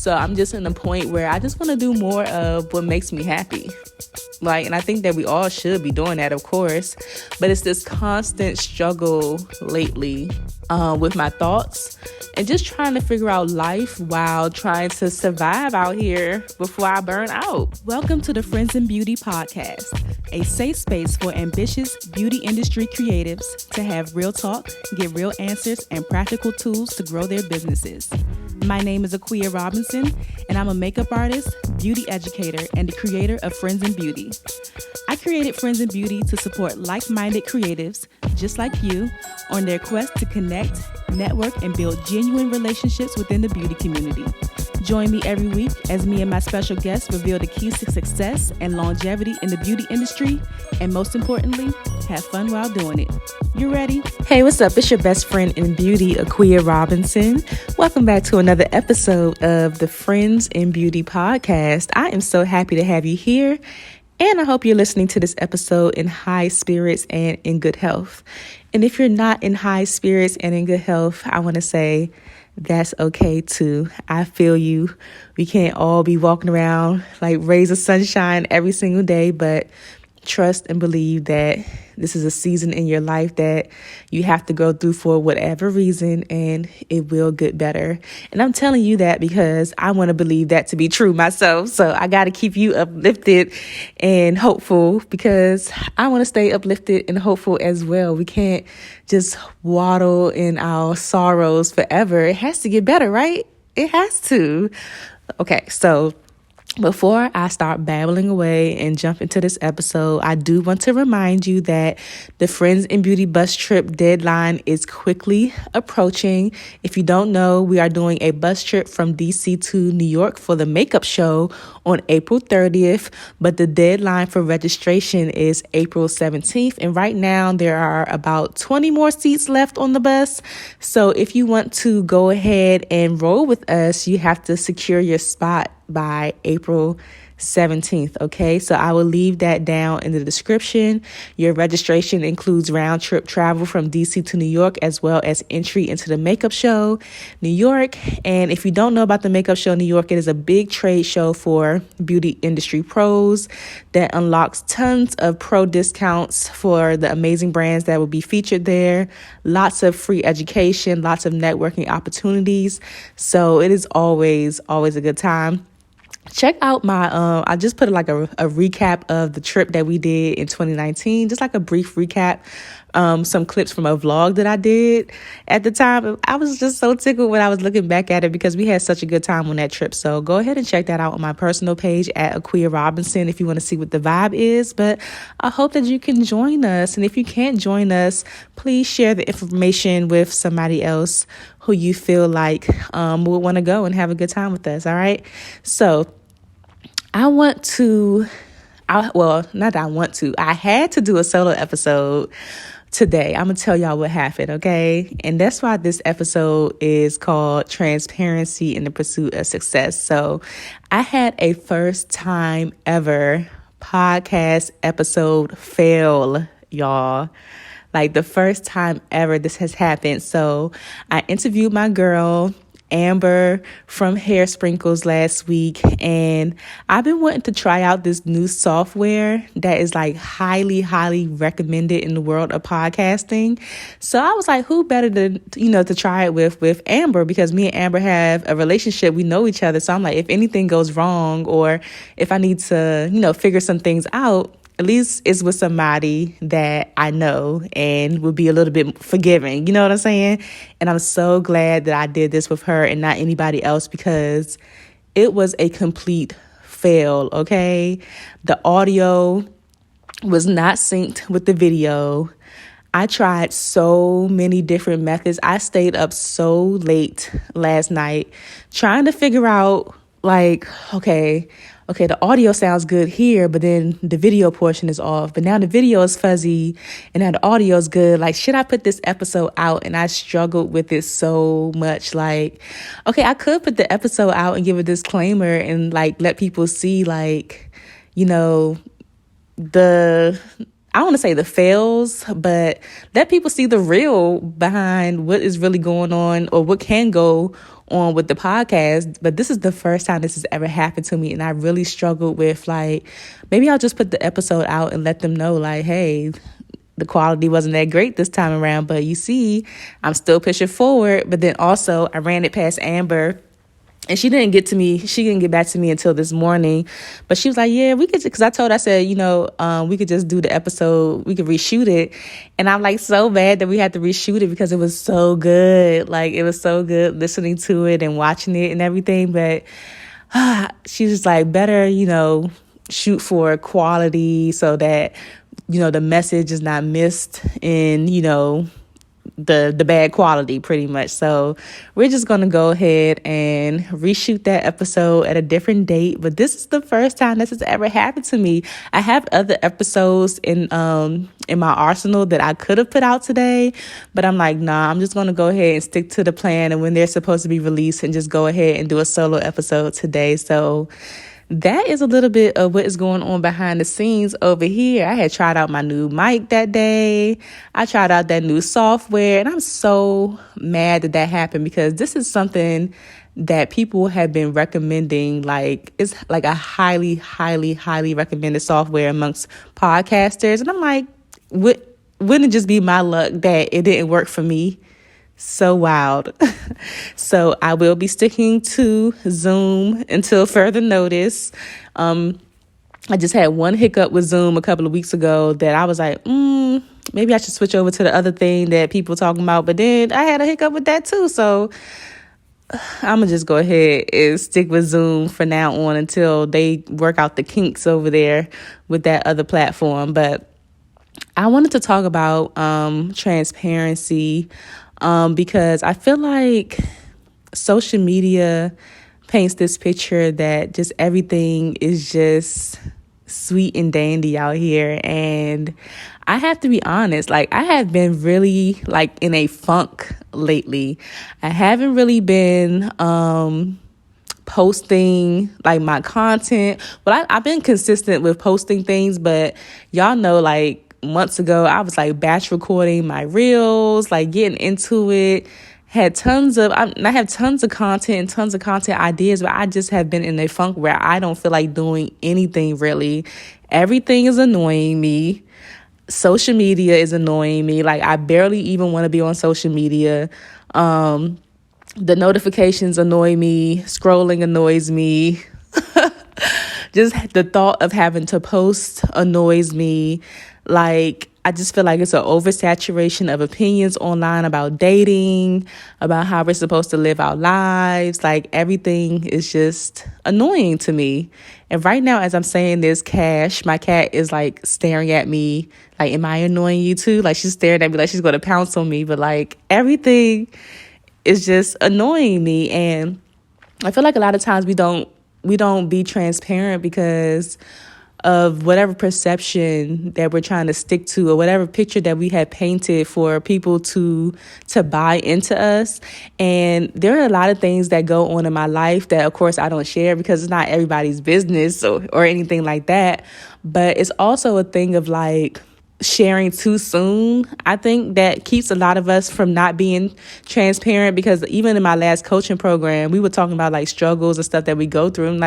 So I'm just in a point where I just want to do more of what makes me happy. And I think that we all should be doing that, of course. But it's this constant struggle lately with my thoughts and just trying to figure out life while trying to survive out here before I burn out. Welcome to the Friends in Beauty podcast, a safe space for ambitious beauty industry creatives to have real talk, get real answers, and practical tools to grow their businesses. My name is Akua Robinson, and I'm a makeup artist, beauty educator, and the creator of Friends in Beauty. I created Friends in Beauty to support like-minded creatives, just like you, on their quest to connect, network, and build genuine relationships within the beauty community. Join me every week as me and my special guests reveal the keys to success and longevity in the beauty industry, and most importantly, have fun while doing it. You ready? Hey, what's up? It's your best friend in beauty, Akua Robinson. Welcome back to another episode of the Friends in Beauty podcast. I am so happy to have you here, and I hope you're listening to this episode in high spirits and in good health. And if you're not in high spirits and in good health, I want to say that's okay too. I feel you. We can't all be walking around like rays of sunshine every single day, but trust and believe that this is a season in your life that you have to go through for whatever reason, and it will get better. And I'm telling you that because I want to believe that to be true myself. So I got to keep you uplifted and hopeful because I want to stay uplifted and hopeful as well. We can't just waddle in our sorrows forever. It has to get better, right? It has to. Okay, so before I start babbling away and jump into this episode, I do want to remind you that the Friends in Beauty bus trip deadline is quickly approaching. If you don't know, we are doing a bus trip from DC to New York for the makeup show on April 30th, but the deadline for registration is April 17th. And right now there are about 20 more seats left on the bus. So if you want to go ahead and roll with us, you have to secure your spot by April 17th. Okay, so I will leave that down in the description. Your registration includes round trip travel from DC to New York, as well as entry into the makeup show New York. And if you don't know about the makeup show New York, it is a big trade show for beauty industry pros that unlocks tons of pro discounts for the amazing brands that will be featured there. Lots of free education, lots of networking opportunities. So it is always a good time. Check out my, I just put like a recap of the trip that we did in 2019, just like a brief recap, some clips from a vlog that I did at the time. I was just so tickled when I was looking back at it because we had such a good time on that trip. So go ahead and check that out on my personal page at Akua Robinson if you want to see what the vibe is. But I hope that you can join us. And if you can't join us, please share the information with somebody else who you feel like would want to go and have a good time with us. All right. So I had to do a solo episode today. I'm going to tell y'all what happened, okay? And that's why this episode is called Transparency in the Pursuit of Success. So I had a first time ever podcast episode fail, y'all. Like the first time ever this has happened. So I interviewed my girl, Amber from Hair Sprinkles last week, and I've been wanting to try out this new software that is like highly recommended in the world of podcasting. So I was like, who better to try it with Amber, because me and Amber have a relationship. We know each other. So I'm like, if anything goes wrong or if I need to, figure some things out, at least it's with somebody that I know and will be a little bit forgiving. You know what I'm saying? And I'm so glad that I did this with her and not anybody else because it was a complete fail, okay? The audio was not synced with the video. I tried so many different methods. I stayed up so late last night trying to figure out okay, the audio sounds good here, but then the video portion is off. But now the video is fuzzy and now the audio is good. Like, should I put this episode out? And I struggled with it so much. Like, okay, I could put the episode out and give a disclaimer and let people see the I don't want to say the fails, but let people see the real behind what is really going on or what can go on with the podcast. But this is the first time this has ever happened to me. And I really struggled with like, maybe I'll just put the episode out and let them know like, hey, the quality wasn't that great this time around, but you see, I'm still pushing forward. But then also I ran it past Amber. And she didn't get back to me until this morning. But she was like, yeah, we could, because I told her, I said, we could just do the episode. We could reshoot it. And I'm like so bad that we had to reshoot it because it was so good. Like, it was so good listening to it and watching it and everything. But she's just like, better, shoot for quality so that, the message is not missed in, the bad quality pretty much. So we're just going to go ahead and reshoot that episode at a different date. But this is the first time this has ever happened to me. I have other episodes in my arsenal that I could have put out today, but I'm like, nah, I'm just going to go ahead and stick to the plan and when they're supposed to be released and just go ahead and do a solo episode today. So that is a little bit of what is going on behind the scenes over here. I had tried out my new mic that day. I tried out that new software, and I'm so mad that happened because this is something that people have been recommending. Like, it's like a highly, highly, highly recommended software amongst podcasters. And I'm like, wouldn't it just be my luck that it didn't work for me? So wild. So I will be sticking to Zoom until further notice. I just had one hiccup with Zoom a couple of weeks ago that I was like, maybe I should switch over to the other thing that people talking about. But then I had a hiccup with that too. So I'm going to just go ahead and stick with Zoom for now on until they work out the kinks over there with that other platform. But I wanted to talk about transparency. Because I feel like social media paints this picture that just everything is just sweet and dandy out here. And I have to be honest, like I have been really like in a funk lately. I haven't really been posting like my content. Well, I've been consistent with posting things, but y'all know like months ago, I was like batch recording my reels, like getting into it. I have tons of content and tons of content ideas, but I just have been in a funk where I don't feel like doing anything really. Everything is annoying me. Social media is annoying me. Like I barely even want to be on social media. The notifications annoy me. Scrolling annoys me. Just the thought of having to post annoys me. Like, I just feel like it's an oversaturation of opinions online about dating, about how we're supposed to live our lives. Like, everything is just annoying to me. And right now, as I'm saying this, Cash, my cat, is like staring at me. Like, am I annoying you too? Like, she's staring at me like she's going to pounce on me. But like, everything is just annoying me. And I feel like a lot of times we don't be transparent because of whatever perception that we're trying to stick to or whatever picture that we had painted for people to buy into us. And there are a lot of things that go on in my life that, of course, I don't share because it's not everybody's business or anything like that. But it's also a thing of like sharing too soon. I think that keeps a lot of us from not being transparent because even in my last coaching program, we were talking about like struggles and stuff that we go through.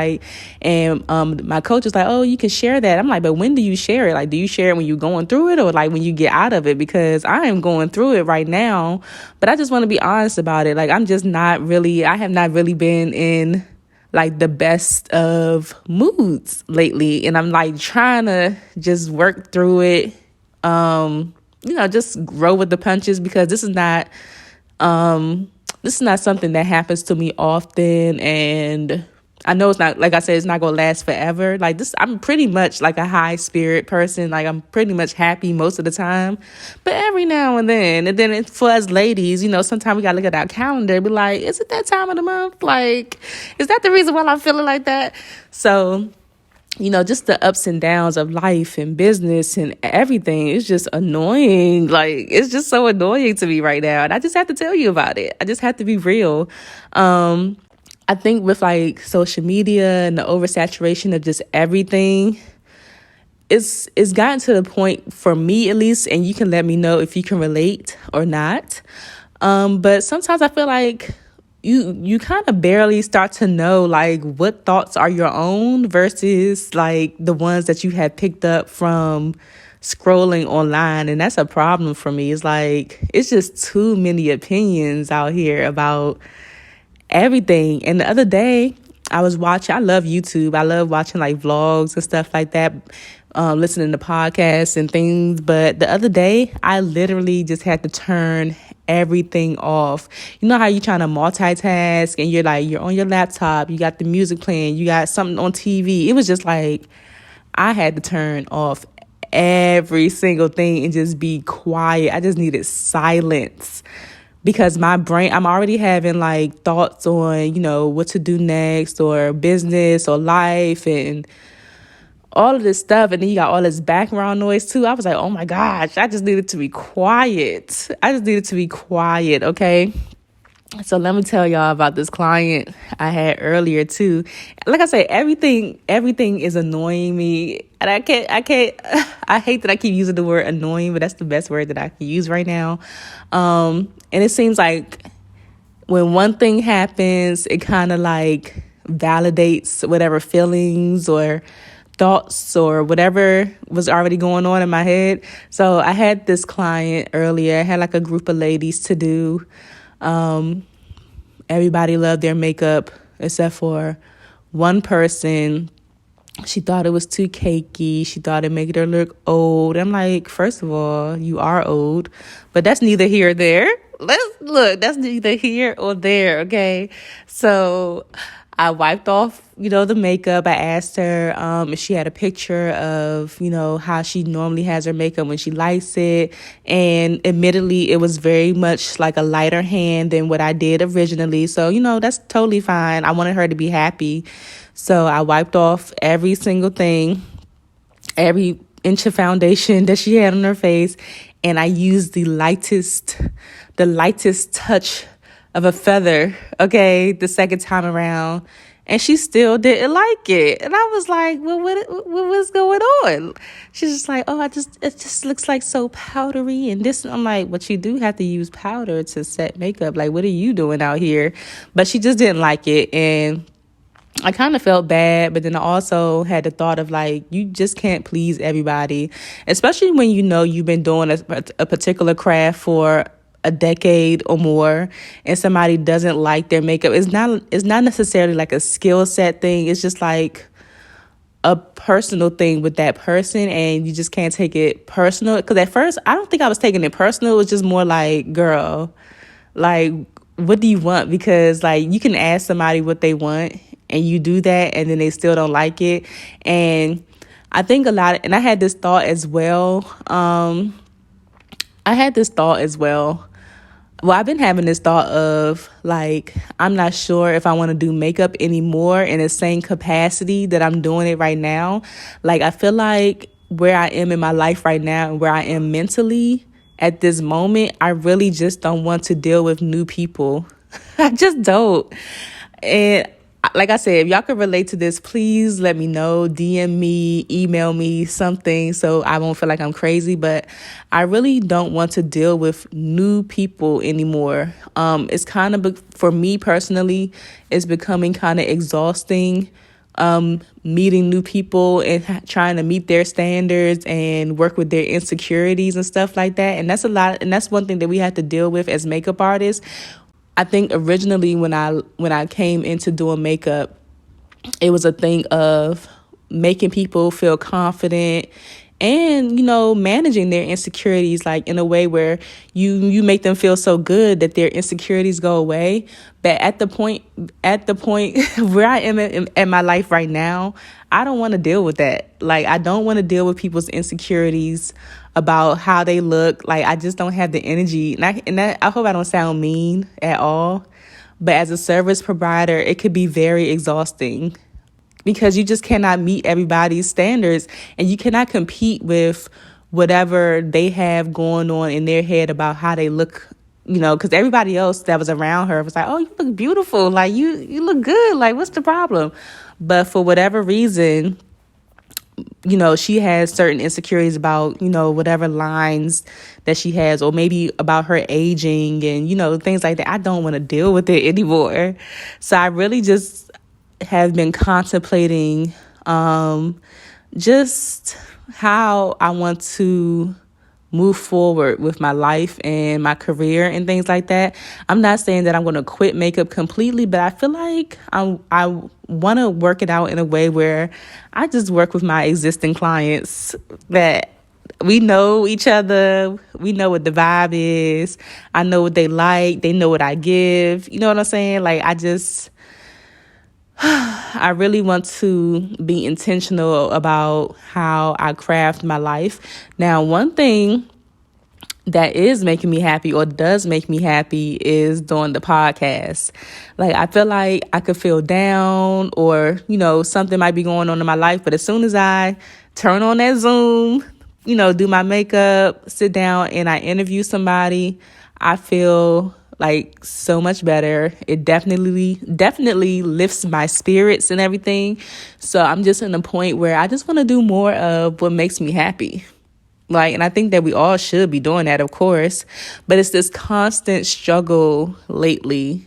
And my coach was like, oh, you can share that. I'm like, but when do you share it? Like, do you share it when you're going through it or like when you get out of it? Because I am going through it right now, but I just want to be honest about it. Like, I have not really been in like the best of moods lately. And I'm like trying to just work through it. Just roll with the punches because this is not something that happens to me often. And I know it's not, like I said, it's not going to last forever. Like this, I'm pretty much like a high spirit person. Like I'm pretty much happy most of the time, but every now and then for us ladies, sometimes we got to look at our calendar and be like, is it that time of the month? Like, is that the reason why I'm feeling like that? So, just the ups and downs of life and business and everything is just annoying. Like, it's just so annoying to me right now. And I just have to tell you about it. I just have to be real. I think with like social media and the oversaturation of just everything, it's gotten to the point, for me at least, and you can let me know if you can relate or not. But sometimes I feel like you kind of barely start to know like what thoughts are your own versus like the ones that you have picked up from scrolling online. And that's a problem for me. It's like it's just too many opinions out here about everything. And the other day I love YouTube. I love watching like vlogs and stuff like that, listening to podcasts and things. But the other day I literally just had to turn everything off. You know how you're trying to multitask and you're on your laptop, you got the music playing, you got something on TV. It was just like I had to turn off every single thing and just be quiet. I just needed silence because my brain, I'm already having like thoughts on, what to do next, or business or life and all of this stuff. And then you got all this background noise too. I was like, oh my gosh, I just needed to be quiet. Okay. So let me tell y'all about this client I had earlier too. Like I said, everything is annoying me. And I hate that I keep using the word annoying, but that's the best word that I can use right now. And it seems like when one thing happens, it kind of like validates whatever feelings or thoughts or whatever was already going on in my head. So I had this client earlier. I had like a group of ladies to do. Everybody loved their makeup except for one person. She thought it was too cakey. She thought it made her look old. I'm like, first of all, you are old, but that's neither here or there. That's neither here or there, okay? So I wiped off, the makeup. I asked her if she had a picture of, how she normally has her makeup when she likes it. And admittedly, it was very much like a lighter hand than what I did originally. So, that's totally fine. I wanted her to be happy. So I wiped off every single thing, every inch of foundation that she had on her face. And I used the lightest touch of a feather, okay, the second time around. And she still didn't like it. And I was like, well, what was going on? She's just like, oh, it just looks like so powdery and this. I'm like, but you do have to use powder to set makeup. Like, what are you doing out here? But she just didn't like it. And I kind of felt bad, but then I also had the thought of like, you just can't please everybody, especially when you've been doing a particular craft for a decade or more, and somebody doesn't like their makeup. It's not necessarily like a skill set thing. It's just like a personal thing with that person, and you just can't take it personal. Because at first, I don't think I was taking it personal. It was just more like, girl, like, what do you want? Because like you can ask somebody what they want, and you do that, and then they still don't like it. And I think and I had this thought as well. Well, I've been having this thought of like, I'm not sure if I want to do makeup anymore in the same capacity that I'm doing it right now. Like, I feel like where I am in my life right now and where I am mentally at this moment, I really just don't want to deal with new people. I just don't. And like I said, if y'all can relate to this, please let me know. DM me, email me, something, so I won't feel like I'm crazy. But I really don't want to deal with new people anymore. It's kind of, for me personally, it's becoming kind of exhausting. Meeting new people and trying to meet their standards and work with their insecurities and stuff like that. And that's a lot. And that's one thing that we have to deal with as makeup artists. I think originally when I came into doing makeup, it was a thing of making people feel confident and, managing their insecurities, like in a way where you make them feel so good that their insecurities go away. But at the point where I am in my life right now, I don't want to deal with that. Like, I don't want to deal with people's insecurities about how they look. Like, I just don't have the energy. And I hope I don't sound mean at all. But as a service provider, it could be very exhausting because you just cannot meet everybody's standards, and you cannot compete with whatever they have going on in their head about how they look, because everybody else that was around her was like, oh, you look beautiful. Like, you look good. Like, what's the problem? But for whatever reason, she has certain insecurities about, whatever lines that she has, or maybe about her aging and, things like that. I don't want to deal with it anymore. So I really just have been contemplating just how I want to move forward with my life and my career and things like that. I'm not saying that I'm going to quit makeup completely, but I feel like I want to work it out in a way where I just work with my existing clients, that we know each other. We know what the vibe is. I know what they like. They know what I give. You know what I'm saying? Like, I really want to be intentional about how I craft my life. Now, one thing that is making me happy, or does make me happy, is doing the podcast. Like, I feel like I could feel down, or, something might be going on in my life. But as soon as I turn on that Zoom, do my makeup, sit down, and I interview somebody, I feel like so much better. It definitely lifts my spirits and everything. So I'm just in a point where I just want to do more of what makes me happy. And I think that we all should be doing that, of course. But it's this constant struggle lately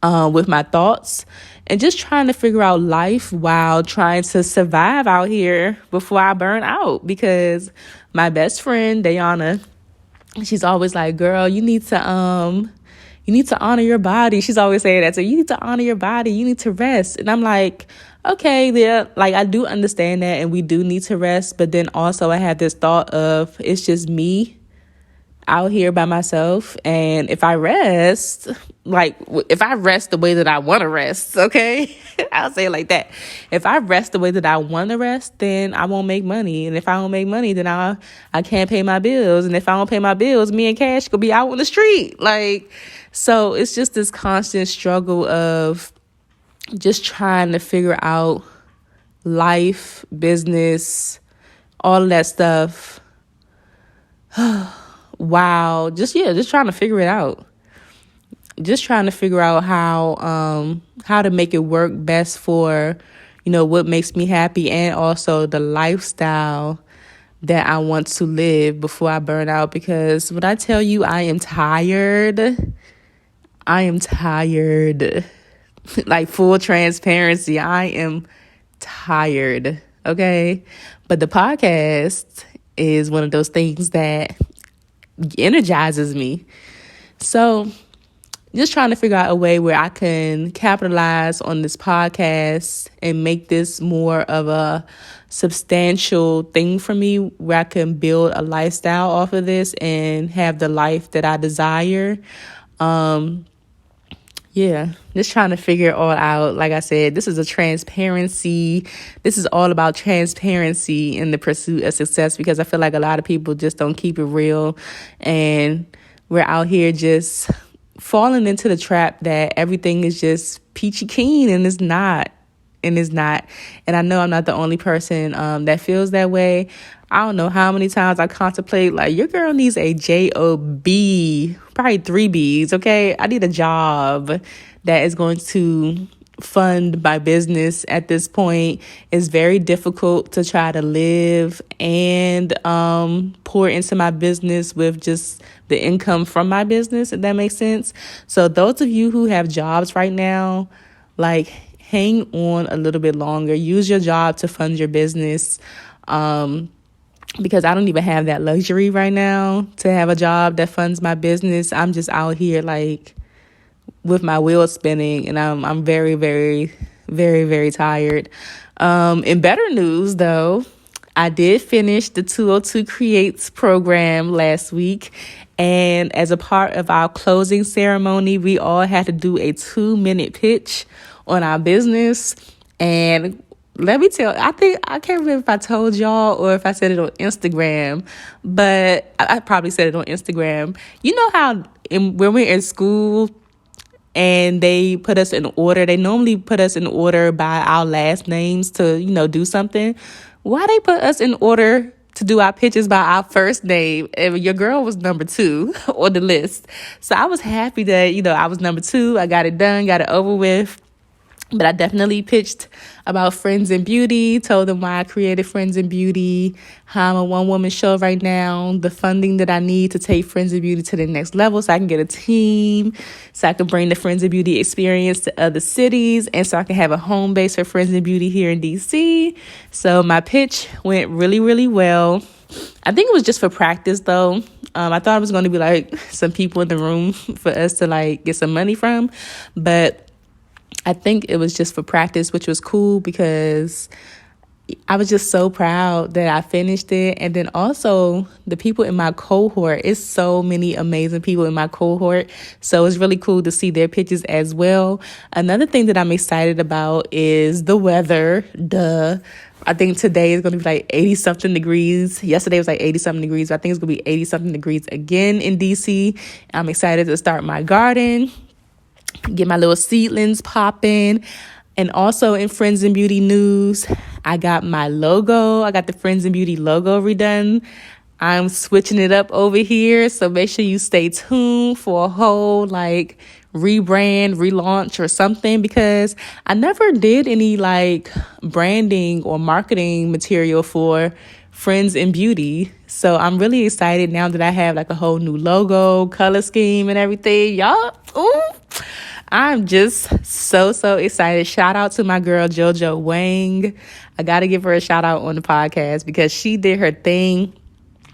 with my thoughts and just trying to figure out life while trying to survive out here before I burn out. Because my best friend, Dayana, she's always like, girl, you need to honor your body. She's always saying that. So you need to honor your body. You need to rest. And I'm like, okay, yeah, I do understand that, and we do need to rest. But then also I have this thought of, it's just me out here by myself. And if I rest, if I rest the way that I want to rest, okay, I'll say it like that. If I rest the way that I want to rest, then I won't make money. And if I don't make money, then I can't pay my bills. And if I don't pay my bills, me and Cash could be out on the street. So it's just this constant struggle of just trying to figure out life, business, all of that stuff. Wow. Just trying to figure it out. Just trying to figure out how to make it work best for, what makes me happy, and also the lifestyle that I want to live before I burn out. Because when I tell you I am tired, full transparency, I am tired, okay? But the podcast is one of those things that energizes me. So just trying to figure out a way where I can capitalize on this podcast and make this more of a substantial thing for me, where I can build a lifestyle off of this and have the life that I desire. Just trying to figure it all out. Like I said, this is all about transparency in the pursuit of success, because I feel like a lot of people just don't keep it real, and we're out here just falling into the trap that everything is just peachy keen, and it's not. And I know I'm not the only person that feels that way. I don't know how many times I contemplate, your girl needs a job, probably 3 B's, okay? I need a job that is going to fund my business at this point. It's very difficult to try to live and pour into my business with just the income from my business, if that makes sense. So those of you who have jobs right now, hang on a little bit longer. Use your job to fund your business. Because I don't even have that luxury right now to have a job that funds my business. I'm just out here with my wheels spinning, and I'm very, very, very, very tired. In better news, though, I did finish the 202 Creates program last week. And as a part of our closing ceremony, we all had to do a 2-minute pitch on our business. And let me tell, I can't remember if I told y'all or if I said it on Instagram, but I probably said it on Instagram. You know how when we're in school and they put us in order, they normally put us in order by our last names to, do something. Why they put us in order to do our pitches by our first name? And your girl was number 2 on the list. So I was happy that, I was number 2. I got it done, got it over with. But I definitely pitched about Friends in Beauty, told them why I created Friends in Beauty, how I'm a one-woman show right now, the funding that I need to take Friends in Beauty to the next level so I can get a team, so I can bring the Friends in Beauty experience to other cities, and so I can have a home base for Friends in Beauty here in DC. So my pitch went really, really well. I think it was just for practice, though. I thought it was going to be like some people in the room for us to like get some money from, but I think it was just for practice, which was cool because I was just so proud that I finished it. And then also the people in my cohort, it's so many amazing people in my cohort. So it's really cool to see their pictures as well. Another thing that I'm excited about is the weather. Duh. I think today is going to be like 80 something degrees. Yesterday was like 80 something degrees. But I think it's going to be 80 something degrees again in DC. I'm excited to start my garden, get my little seedlings popping. And also in Friends in Beauty news, I got my logo. I got the Friends in Beauty logo redone. I'm switching it up over here. So make sure you stay tuned for a whole like rebrand, relaunch or something, because I never did any like branding or marketing material for Friends in Beauty. So I'm really excited now that I have like a whole new logo, color scheme and everything. Y'all, ooh, I'm just so excited. Shout out to my girl, Jojo Wang. I got to give her a shout out on the podcast because she did her thing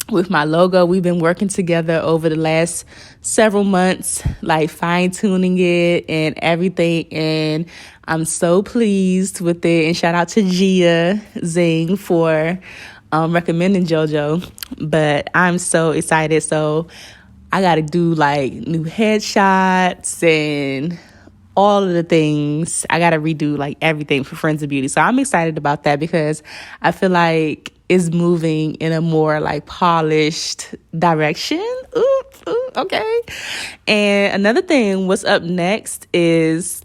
with my logo. We've been working together over the last several months, like fine tuning it and everything. And I'm so pleased with it. And shout out to Gia Zing for recommending Jojo. But I'm so excited. So I got to do like new headshots and all of the things. I got to redo like everything for Friends of Beauty. So I'm excited about that because I feel like it's moving in a more like polished direction. Ooh, okay. And another thing, what's up next is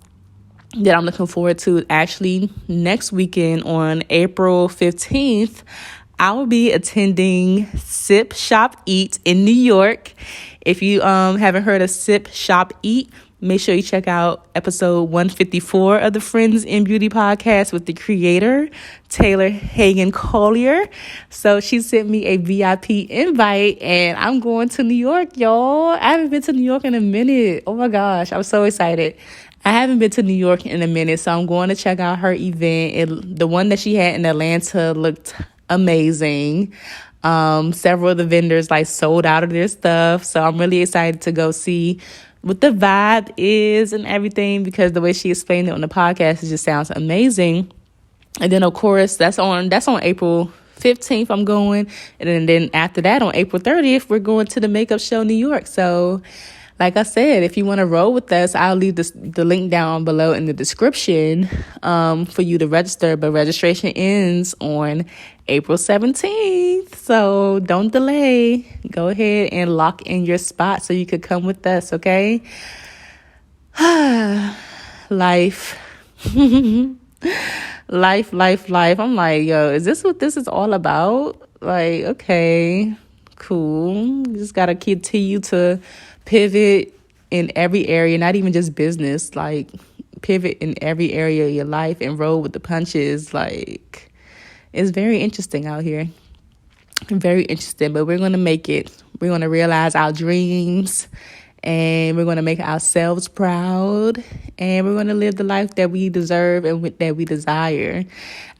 that I'm looking forward to actually next weekend on April 15th. I will be attending Sip Shop Eat in New York. If you haven't heard of Sip Shop Eat, make sure you check out episode 154 of the Friends in Beauty podcast with the creator, Taylor Hagan Collier. So she sent me a VIP invite and I'm going to New York, y'all. I haven't been to New York in a minute. Oh my gosh, I'm so excited. I haven't been to New York in a minute, so I'm going to check out her event. The one that she had in Atlanta looked amazing. Several of the vendors like sold out of their stuff, so I'm really excited to go see what the vibe is and everything, because the way she explained it on the podcast, it just sounds amazing. And then of course that's on April 15th I'm going, and then after that on April 30th we're going to the makeup show New York. So like I said, if you want to roll with us, I'll leave the link down below in the description for you to register. But registration ends on April 17th. So don't delay. Go ahead and lock in your spot so you could come with us, okay? Life. life. I'm like, yo, is this what this is all about? Like, okay, cool. You just got to continue to pivot in every area, not even just business, like pivot in every area of your life and roll with the punches. Like, it's very interesting out here. Very interesting, but we're going to make it. We're going to realize our dreams and we're going to make ourselves proud, and we're going to live the life that we deserve and that we desire.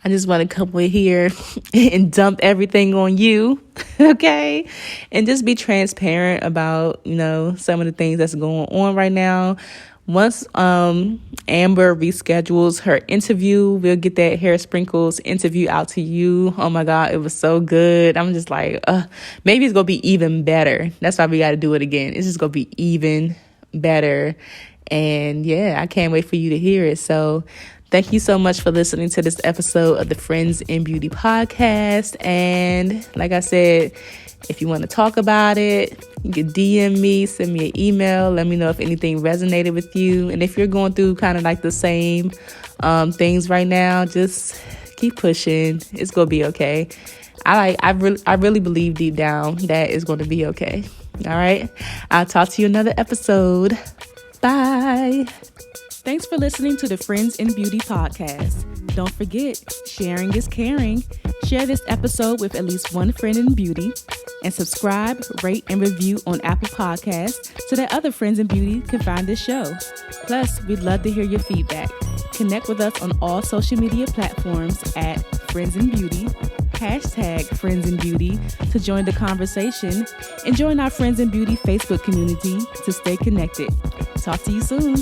I just want to come in here and dump everything on you, okay? And just be transparent about, some of the things that's going on right now. Once Amber reschedules her interview, we'll get that Hair Sprinkles interview out to you. Oh my God, it was so good. I'm just like, maybe it's going to be even better. That's why we got to do it again. It's just going to be even better. And yeah, I can't wait for you to hear it. So thank you so much for listening to this episode of the Friends in Beauty podcast. And like I said, if you want to talk about it, you can DM me, send me an email. Let me know if anything resonated with you. And if you're going through kind of like the same things right now, just keep pushing. It's going to be okay. I really believe deep down that it's going to be okay. All right. I'll talk to you another episode. Bye. Thanks for listening to the Friends in Beauty podcast. Don't forget, sharing is caring. Share this episode with at least one friend in beauty, and subscribe, rate, and review on Apple Podcasts so that other friends in beauty can find this show. Plus, we'd love to hear your feedback. Connect with us on all social media platforms at Friends in Beauty, #Friends in Beauty to join the conversation, and join our Friends in Beauty Facebook community to stay connected. Talk to you soon.